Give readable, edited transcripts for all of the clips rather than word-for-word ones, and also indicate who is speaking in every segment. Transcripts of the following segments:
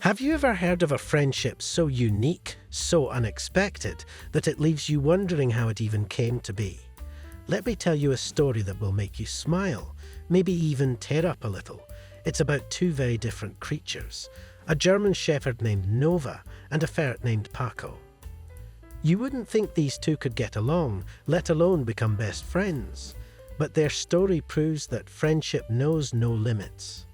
Speaker 1: Have you ever heard of a friendship so unique, so unexpected, that it leaves you wondering how it even came to be? Let me tell you a story that will make you smile, maybe even tear up a little. It's about two very different creatures, a German shepherd named Nova and a ferret named Paco. You wouldn't think these two could get along, let alone become best friends. But their story proves that friendship knows no limits.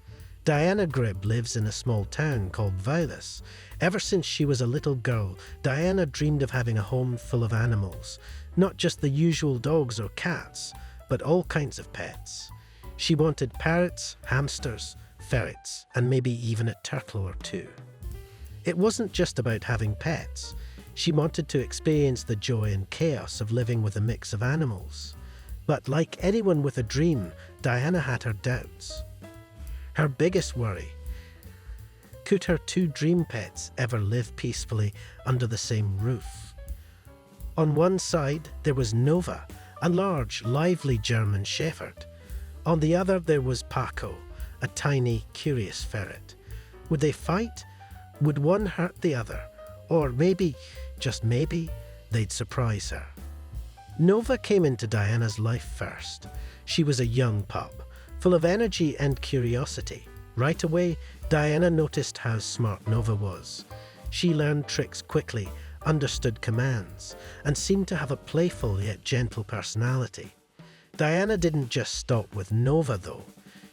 Speaker 1: Diana Grib lives in a small town called Vilus. Ever since she was a little girl, Diana dreamed of having a home full of animals, not just the usual dogs or cats, but all kinds of pets. She wanted parrots, hamsters, ferrets, and maybe even a turtle or two. It wasn't just about having pets. She wanted to experience the joy and chaos of living with a mix of animals. But like anyone with a dream, Diana had her doubts. Her biggest worry: could her two dream pets ever live peacefully under the same roof? On one side, there was Nova, a large, lively German shepherd. On the other, there was Paco, a tiny, curious ferret. Would they fight? Would one hurt the other? Or maybe, just maybe, they'd surprise her. Nova came into Diana's life first. She was a young pup, full of energy and curiosity. Right away, Diana noticed how smart Nova was. She learned tricks quickly, understood commands, and seemed to have a playful yet gentle personality. Diana didn't just stop with Nova, though.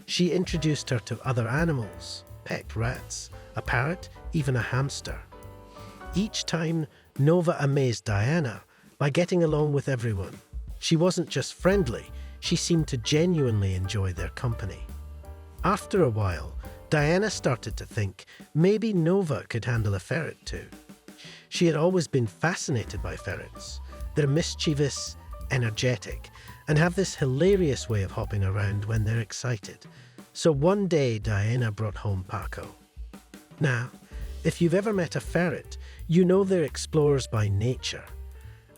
Speaker 1: She introduced her to other animals, pet rats, a parrot, even a hamster. Each time, Nova amazed Diana by getting along with everyone. She wasn't just friendly, she seemed to genuinely enjoy their company. After a while, Diana started to think maybe Nova could handle a ferret too. She had always been fascinated by ferrets. They're mischievous, energetic, and have this hilarious way of hopping around when they're excited. So one day, Diana brought home Paco. Now, if you've ever met a ferret, you know they're explorers by nature.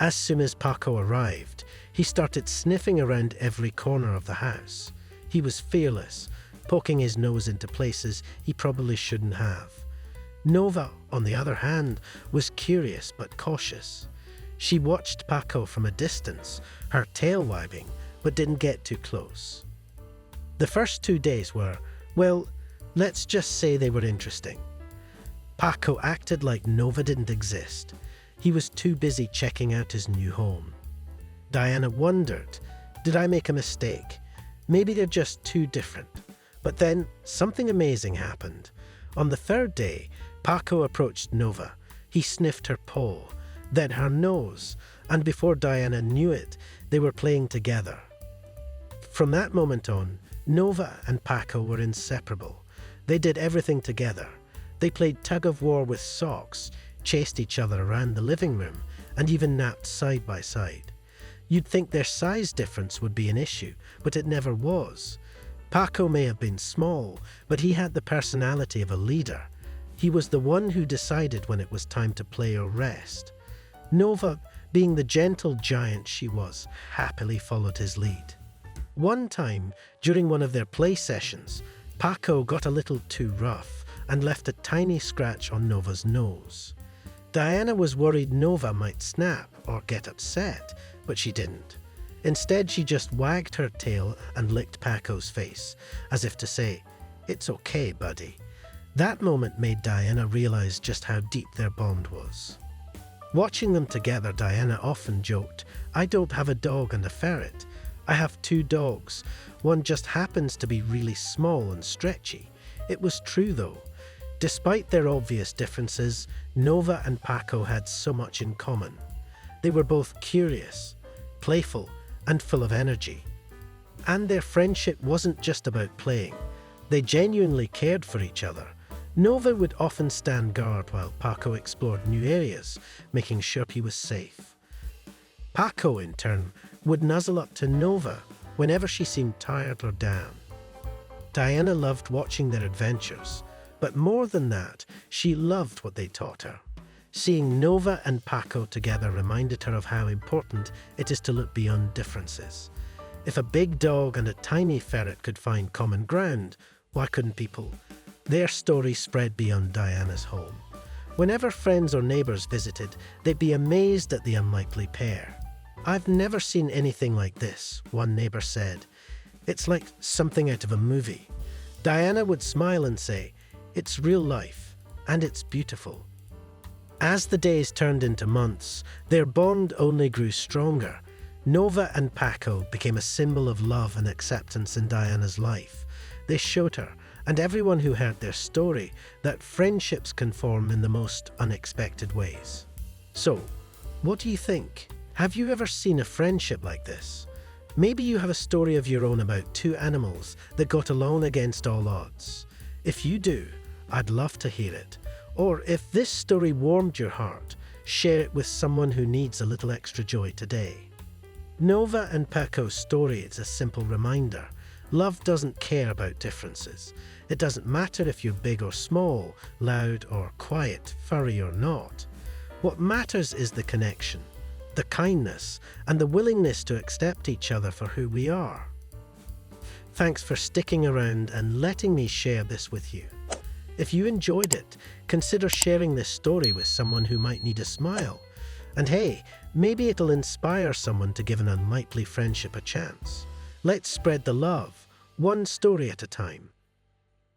Speaker 1: As soon as Paco arrived, he started sniffing around every corner of the house. He was fearless, poking his nose into places he probably shouldn't have. Nova, on the other hand, was curious but cautious. She watched Paco from a distance, her tail wagging, but didn't get too close. The first 2 days were, well, let's just say they were interesting. Paco acted like Nova didn't exist. He was too busy checking out his new home. Diana wondered, did I make a mistake? Maybe they're just too different. But then something amazing happened. On the third day, Paco approached Nova. He sniffed her paw, then her nose, and before Diana knew it, they were playing together. From that moment on, Nova and Paco were inseparable. They did everything together. They played tug-of-war with socks, chased each other around the living room, and even napped side by side. You'd think their size difference would be an issue, but it never was. Paco may have been small, but he had the personality of a leader. He was the one who decided when it was time to play or rest. Nova, being the gentle giant she was, happily followed his lead. One time, during one of their play sessions, Paco got a little too rough and left a tiny scratch on Nova's nose. Diana was worried Nova might snap or get upset, but she didn't. Instead, she just wagged her tail and licked Paco's face, as if to say, "It's okay, buddy." That moment made Diana realize just how deep their bond was. Watching them together, Diana often joked, "I don't have a dog and a ferret. I have 2 dogs. One just happens to be really small and stretchy." It was true, though. Despite their obvious differences, Nova and Paco had so much in common. They were both curious, playful, and full of energy. And their friendship wasn't just about playing. They genuinely cared for each other. Nova would often stand guard while Paco explored new areas, making sure he was safe. Paco, in turn, would nuzzle up to Nova whenever she seemed tired or down. Diana loved watching their adventures. But more than that, she loved what they taught her. Seeing Nova and Paco together reminded her of how important it is to look beyond differences. If a big dog and a tiny ferret could find common ground, why couldn't people? Their story spread beyond Diana's home. Whenever friends or neighbors visited, they'd be amazed at the unlikely pair. "I've never seen anything like this," one neighbor said. "It's like something out of a movie." Diana would smile and say, "It's real life, and it's beautiful." As the days turned into months, their bond only grew stronger. Nova and Paco became a symbol of love and acceptance in Diana's life. They showed her, and everyone who heard their story, that friendships can form in the most unexpected ways. So, what do you think? Have you ever seen a friendship like this? Maybe you have a story of your own about two animals that got along against all odds. If you do, I'd love to hear it. Or if this story warmed your heart, share it with someone who needs a little extra joy today. Nova and Paco's story is a simple reminder. Love doesn't care about differences. It doesn't matter if you're big or small, loud or quiet, furry or not. What matters is the connection, the kindness, and the willingness to accept each other for who we are. Thanks for sticking around and letting me share this with you. If you enjoyed it, consider sharing this story with someone who might need a smile. And hey, maybe it'll inspire someone to give an unlikely friendship a chance. Let's spread the love, one story at a time.